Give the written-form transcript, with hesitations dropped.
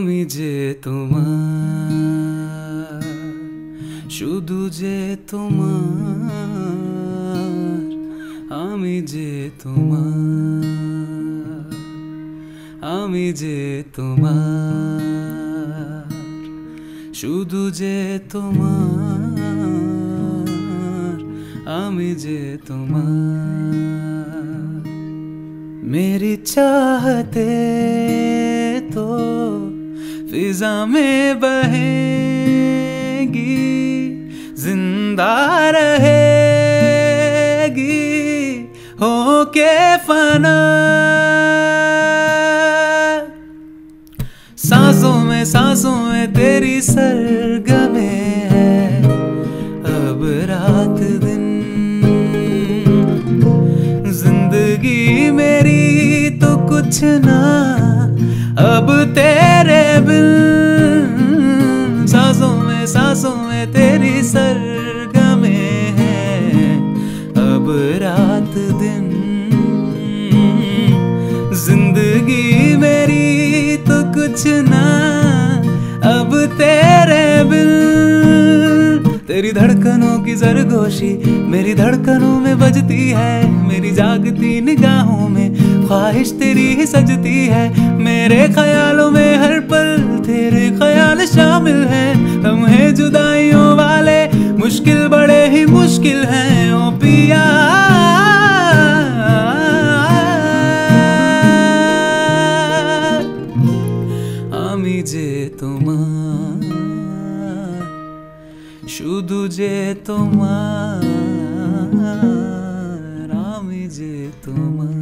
আমি যে তোমার, শুধু যে তোমার। আমি যে তোমার, আমি যে তোমার, শুধু যে তোমার। আমি যে তোমার। मेरी चाहते तो फिजा में बहेगी, जिंदा रहेगी होके फना। सांसों में तेरी सरगमे है अब रात दिन। जिंदगी मेरी तो कुछ ना अब तेरे बिन। सांसों में तेरी सरगमे है अब रात दिन। जिंदगी मेरी तो कुछ ना अब तेरे बिन। तेरी धड़कनों की सरगोशी मेरी धड़कनों में बजती है। मेरी जागती निगाहों में ख्वाहिश तेरी ही सजती है। मेरे ख्यालों में हर पल तेरे ख्याल शामिल हैं। हम हैं जुदाइयों वाले, मुश्किल बड़े ही मुश्किल हैं ओ पिया। আমি যে তোমার, শুধু যে তোমার। আমি যে তোমার।